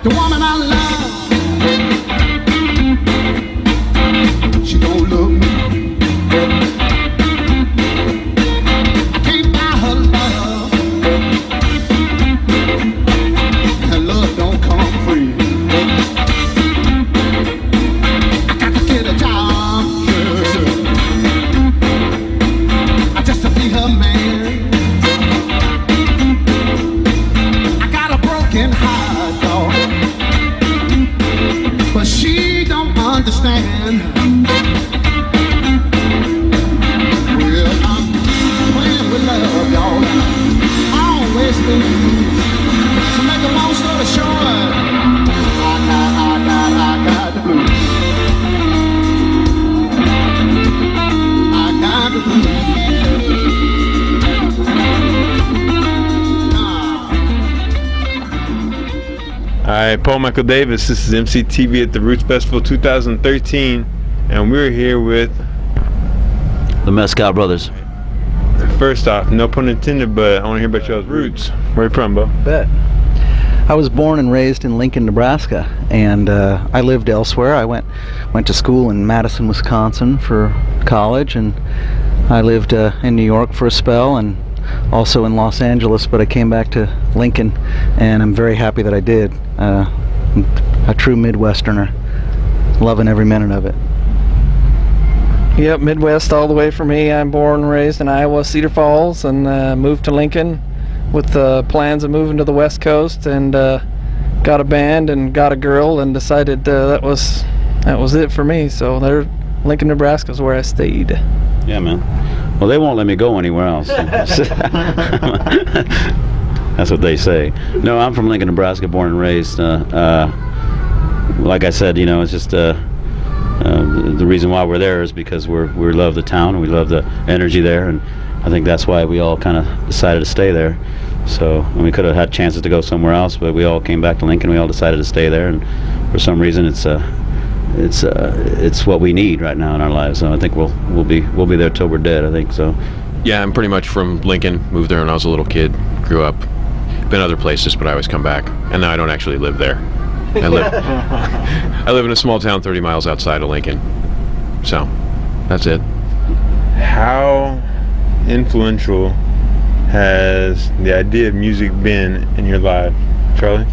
The woman I love, she don't look me. I can't buy her love, and love don't come free. I got to get a job, yeah, just to be her man. I got a broken heart, dog, but she don't understand. Well, I'm playing with love, y'all. I always lose. To make a long story short, I got the blues. I got the blues. Alright, Paul Michael Davis, this is MCtv at the Roots Festival 2013, and we're here with... The Mezcal brothers. First off, no pun intended, but I want to hear about y'all's roots. Where you from, Bo? Bet. I was born and raised in Lincoln, Nebraska, and I lived elsewhere. I went to school in Madison, Wisconsin for college, and I lived in New York for a spell, and also in Los Angeles, but I came back to Lincoln, and I'm very happy that I did. A true Midwesterner, loving every minute of it. Yep, Midwest all the way for me. I'm born and raised in Iowa, Cedar Falls, and moved to Lincoln with plans of moving to the West Coast, and got a band and got a girl, and decided that was it for me. So there, Lincoln, Nebraska is where I stayed. Yeah, man. Well, they won't let me go anywhere else. That's what they say. No, I'm from Lincoln, Nebraska, born and raised. Like I said, you know, it's just the reason why we're there is because we love the town and we love the energy there, and I think that's why we all kind of decided to stay there. So, and we could have had chances to go somewhere else, but we all came back to Lincoln. We all decided to stay there, and for some reason, it's what we need right now in our lives. So I think we'll be there till we're dead, I think so. Yeah, I'm pretty much from Lincoln. Moved there when I was a little kid. Grew up. Been other places, but I always come back. And now I don't actually live there. I live in a small town 30 miles outside of Lincoln. So, that's it. How influential has the idea of music been in your life, Charlie?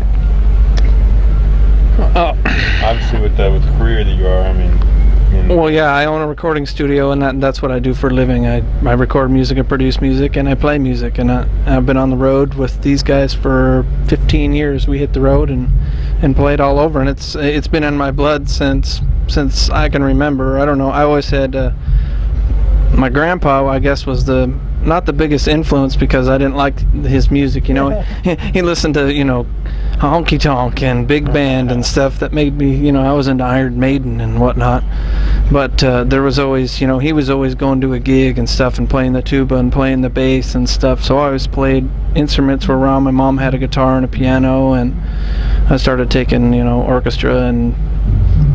Obviously, with the career that you are, I mean. Well, yeah, I own a recording studio, and that's what I do for a living. I record music and produce music, and I play music, and I've been on the road with these guys for 15 years. We hit the road and played all over, and it's been in my blood since I can remember. I don't know. I always had my grandpa, I guess, was not the biggest influence because I didn't like his music. You know, he listened to honky tonk and big band and stuff that made me, I was into Iron Maiden and whatnot. But there was always, he was always going to a gig and stuff and playing the tuba and playing the bass and stuff. So I always played instruments were around. My mom had a guitar and a piano, and I started taking, orchestra and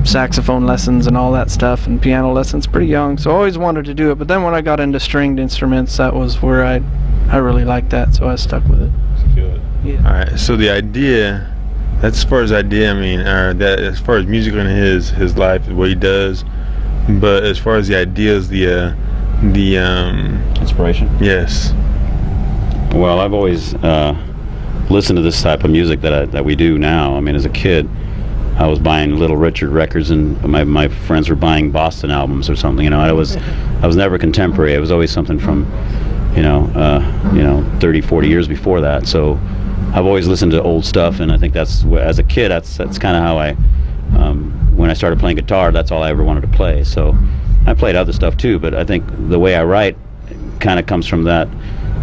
saxophone lessons and all that stuff, and piano lessons pretty young. So I always wanted to do it. But then when I got into stringed instruments, that was where I really liked that. So I stuck with it. Yeah. All right. So the idea, that's as far as idea. I mean, that as far as music in his life, what he does. But as far as the ideas, the inspiration. Yes. Well, I've always listened to this type of music that we do now. I mean, as a kid, I was buying Little Richard records, and my friends were buying Boston albums or something. I was never contemporary. It was always something from 30, 40 years before that. So I've always listened to old stuff, and I think that's as a kid, that's kind of how I. When I started playing guitar, that's all I ever wanted to play. So I played other stuff too, but I think the way I write kind of comes from that,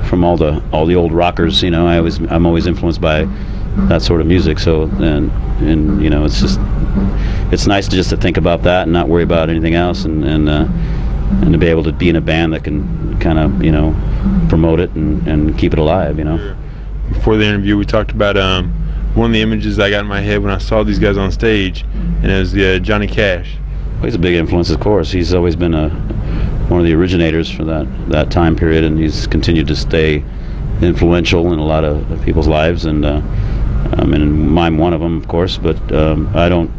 from all the old rockers. I'm always influenced by that sort of music. So and it's nice to think about that and not worry about anything else, and to be able to be in a band that can kind of promote it and keep it alive. Before the interview, we talked about one of the images I got in my head when I saw these guys on stage, and it was the Johnny Cash. Well, he's a big influence, of course. He's always been one of the originators for that time period, and he's continued to stay influential in a lot of people's lives. And and I'm one of them, of course. But I don't.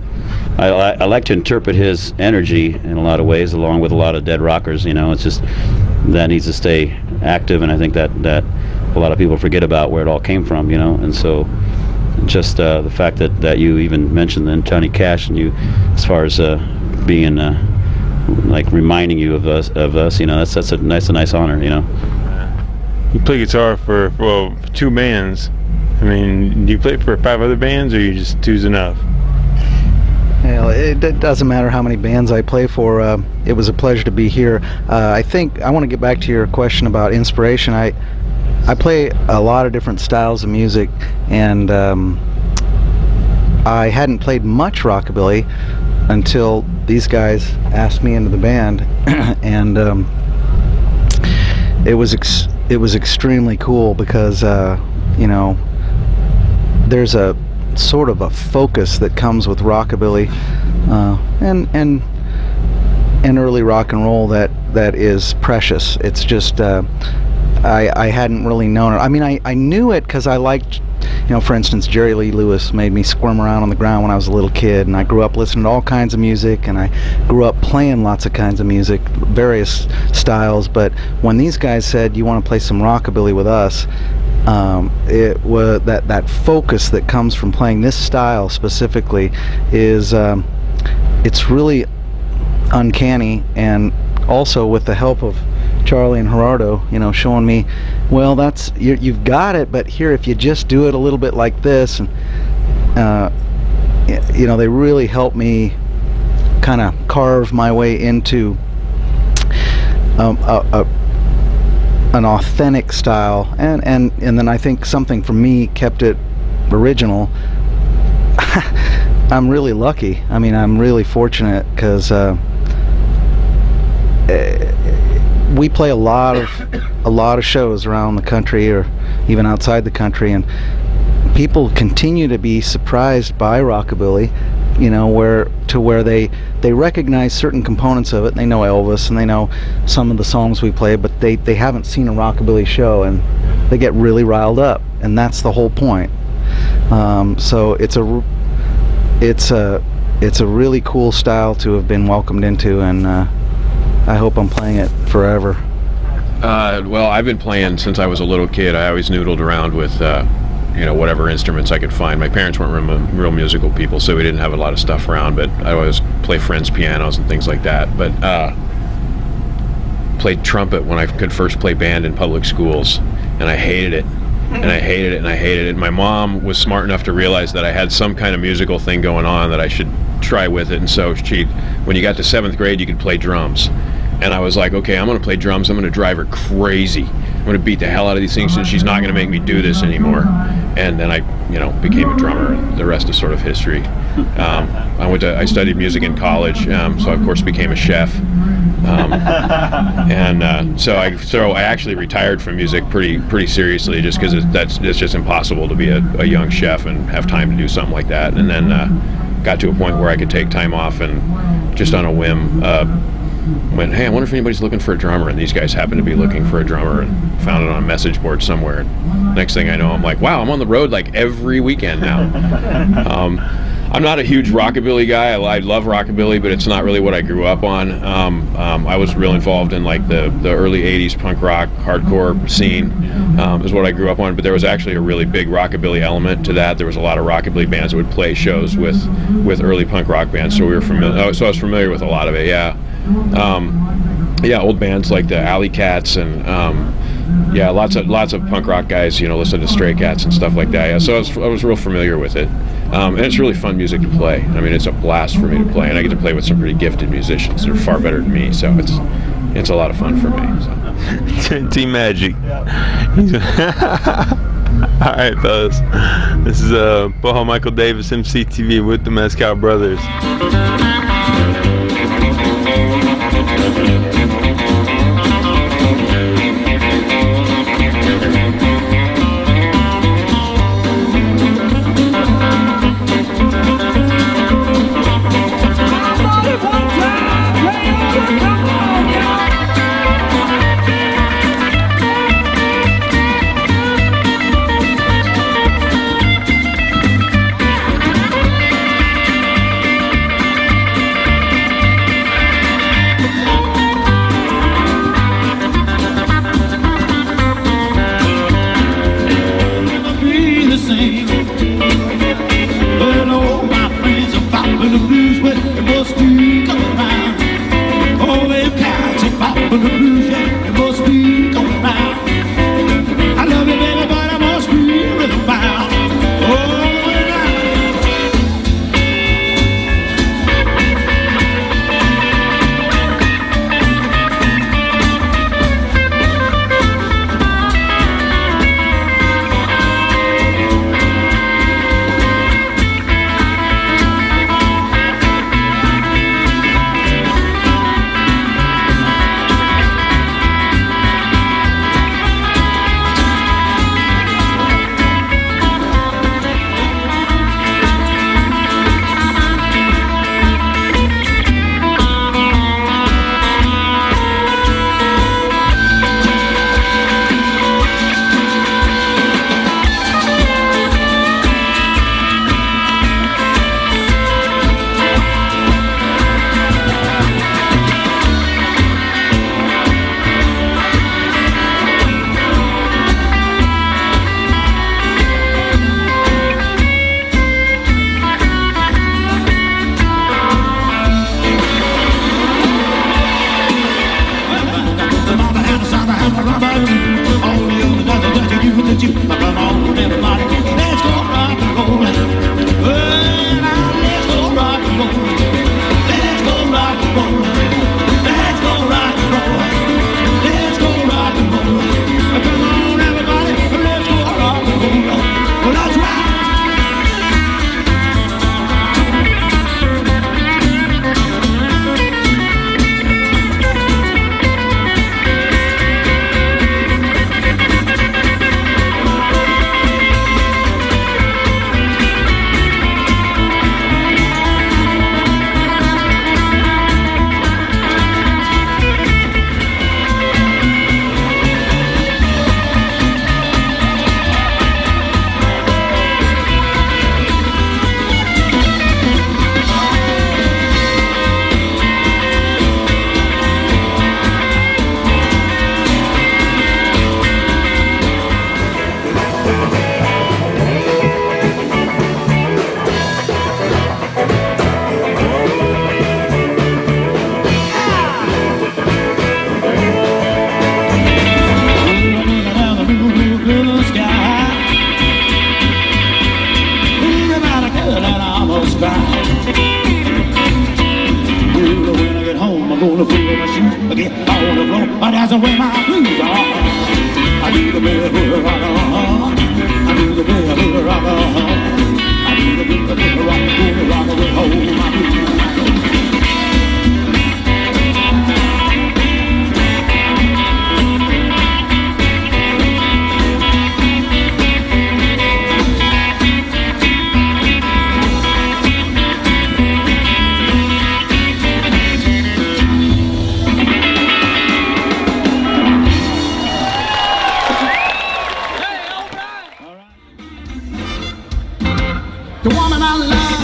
I like to interpret his energy in a lot of ways, along with a lot of dead rockers. It's just that needs to stay active, and I think that a lot of people forget about where it all came from. And so just the fact that you even mentioned then Johnny Cash, and you, as far as being like reminding you of us, that's a nice honor. You play guitar for 2 bands. I mean, do you play for 5 other bands, or you just 2's enough? Well, it doesn't matter how many bands I play for. It was a pleasure to be here. I think I want to get back to your question about inspiration. I play a lot of different styles of music, and I hadn't played much rockabilly until these guys asked me into the band, and it was extremely cool because there's a sort of a focus that comes with rockabilly and early rock and roll that is precious. It's just I hadn't really known it. I mean, I knew it because I liked, for instance, Jerry Lee Lewis made me squirm around on the ground when I was a little kid, and I grew up listening to all kinds of music, and I grew up playing lots of kinds of music, various styles. But when these guys said, "You want to play some rockabilly with us?" It was that focus that comes from playing this style specifically is it's really uncanny, and also with the help of Charlie and Gerardo, showing me, well, that's you've got it, but here, if you just do it a little bit like this, and they really helped me kind of carve my way into an authentic style, and then I think something for me kept it original. I'm really lucky. I mean, I'm really fortunate because we play a lot of shows around the country, or even outside the country, and people continue to be surprised by rockabilly, where they recognize certain components of it. They know Elvis, and they know some of the songs we play, but they haven't seen a rockabilly show, and they get really riled up, and that's the whole point. So it's a really cool style to have been welcomed into, and I hope I'm playing it forever. Well, I've been playing since I was a little kid. I always noodled around with whatever instruments I could find. My parents weren't real musical people, so we didn't have a lot of stuff around, but I always play friends' pianos and things like that. But played trumpet when I could first play band in public schools, and I hated it. And I hated it, and I hated it. My mom was smart enough to realize that I had some kind of musical thing going on that I should try with it, and so when you got to 7th grade, you could play drums. And I was like, okay, I'm going to play drums. I'm going to drive her crazy. I'm going to beat the hell out of these things, and she's not going to make me do this anymore. And then I, became a drummer, and the rest is sort of history. I studied music in college, so I, of course, became a chef. So I actually retired from music pretty seriously, just because it's just impossible to be a young chef and have time to do something like that. And then got to a point where I could take time off, and just on a whim went, hey, I wonder if anybody's looking for a drummer, and these guys happened to be looking for a drummer, and found it on a message board somewhere. And next thing I know, I'm like, wow, I'm on the road like every weekend now. I'm not a huge rockabilly guy. I love rockabilly, but it's not really what I grew up on. I was real involved in like the early 80s punk rock, hardcore scene is what I grew up on, but there was actually a really big rockabilly element to that. There was a lot of rockabilly bands that would play shows with early punk rock bands, so we were familiar. So I was familiar with a lot of it, yeah. Old bands like the Alley Cats, and lots of punk rock guys, listen to Stray Cats and stuff like that. Yeah, so I was real familiar with it, and it's really fun music to play. I mean, it's a blast for me to play, and I get to play with some pretty gifted musicians. They're far better than me, so it's a lot of fun for me. So. Team Magic. All right, fellas. This is Boho Michael Davis, MCtv, with the Mezcal Brothers. gonna put on my shoes, get on the floor, that's where my blues are. I do the bell rock, I do the bell rock, I do the bell rock, gonna rock away home my blues. The woman I love